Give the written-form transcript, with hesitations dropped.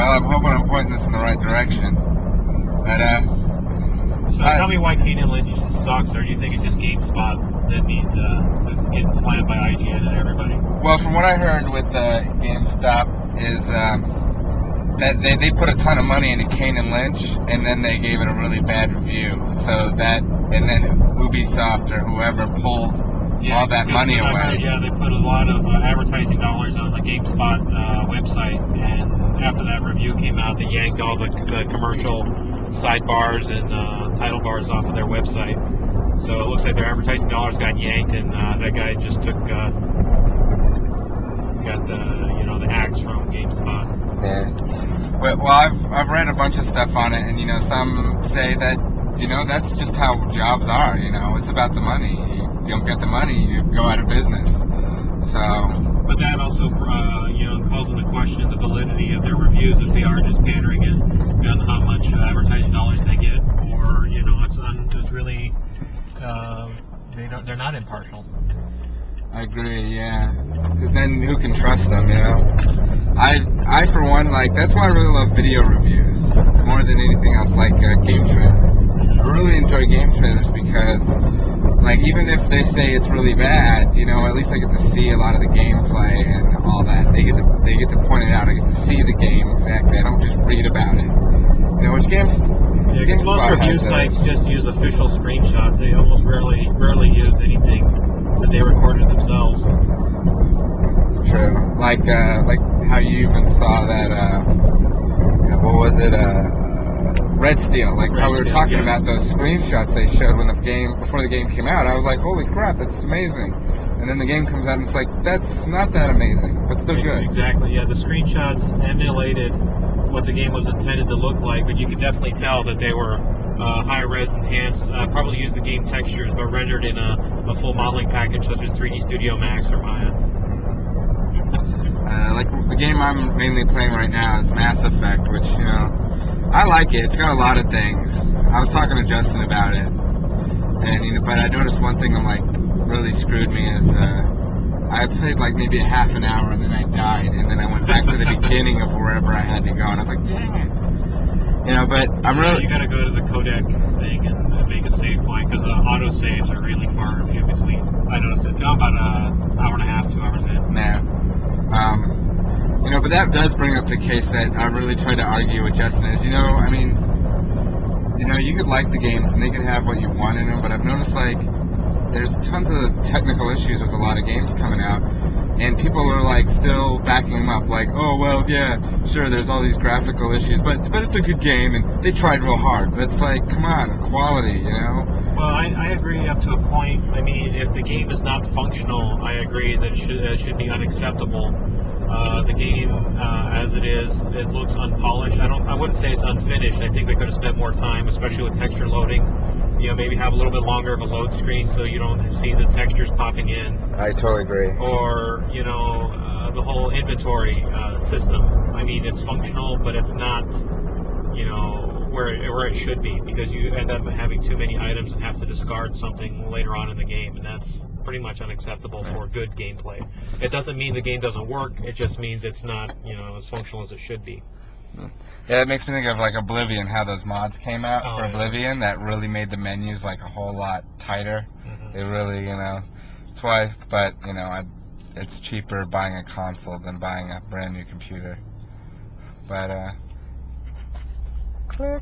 Well, I'm hoping I'm pointing this in the right direction. But, So tell me why Kane and Lynch sucks, or do you think it's just GameSpot that needs that's getting slammed by IGN and everybody? well, from what I heard with GameStop is that they put a ton of money into Kane and Lynch, and then they gave it a really bad review. So that, and then Ubisoft or whoever pulled all that money away. They put a lot of advertising dollars on the GameSpot website, and after that review came out, they yanked all the commercial sidebars and title bars off of their website. So it looks like their advertising dollars got yanked, and that guy just got the axe from GameSpot. Yeah. Well, I've read a bunch of stuff on it, and some say that that's just how jobs are. It's about the money. You don't get the money, you go out of business. So. But that also calls into question the validity of their reviews if they are just pandering it on how much advertising dollars they get, or it's really they're not impartial. I agree, yeah. Because then who can trust them, I for one, that's why I really love video reviews more than anything else, game trailers. I really enjoy game trailers because, even if they say it's really bad, at least I get to see a lot of the gameplay and all that. They get to point it out. I get to see the game exactly. I don't just read about it. Which games? Yeah, because most review sites just use official screenshots. They almost rarely use anything that they recorded themselves. True. Like how you even saw that. What was it? Red Steel. How we were talking about those screenshots they showed before the game came out. I was like, holy crap, that's amazing. And then the game comes out and it's that's not that amazing, but still good. Exactly. Yeah, the screenshots emulated what the game was intended to look like, but you could definitely tell that they were high-res enhanced, probably used the game textures, but rendered in a full modeling package such as 3D Studio Max or Maya. The game I'm mainly playing right now is Mass Effect, which, I like it. It's got a lot of things. I was talking to Justin about it, and but I noticed one thing really screwed me is I played maybe a half an hour and then I died, and then I went back to the beginning of wherever I had to go, and I was like, dang it. But I'm really... You gotta go to the codec thing and make a save point, because the auto saves are really far and few between. I noticed it. I'm about an hour and a half, 2 hours in. Nah. But that does bring up the case that I really tried to argue with Justin is, you could like the games and they could have what you want in them, but I've noticed there's tons of technical issues with a lot of games coming out, and people are still backing them up, oh well, yeah, sure, there's all these graphical issues, but it's a good game and they tried real hard. But it's come on, quality, Well, I agree up to a point. I mean, if the game is not functional, I agree that it should be unacceptable. The game, as it is, it looks unpolished. I wouldn't say it's unfinished. I think they could have spent more time, especially with texture loading. Maybe have a little bit longer of a load screen so you don't see the textures popping in. I totally agree. Or, the whole inventory system. I mean, it's functional, but it's not, where it should be, because you end up having too many items and have to discard something later on in the game, and that's pretty much unacceptable for good gameplay. It doesn't mean the game doesn't work, it just means it's not, as functional as it should be. Yeah, it makes me think of Oblivion, how those mods came out for Oblivion that really made the menus a whole lot tighter. Mm-hmm. They really, that's why, but, it's cheaper buying a console than buying a brand new computer. But, click.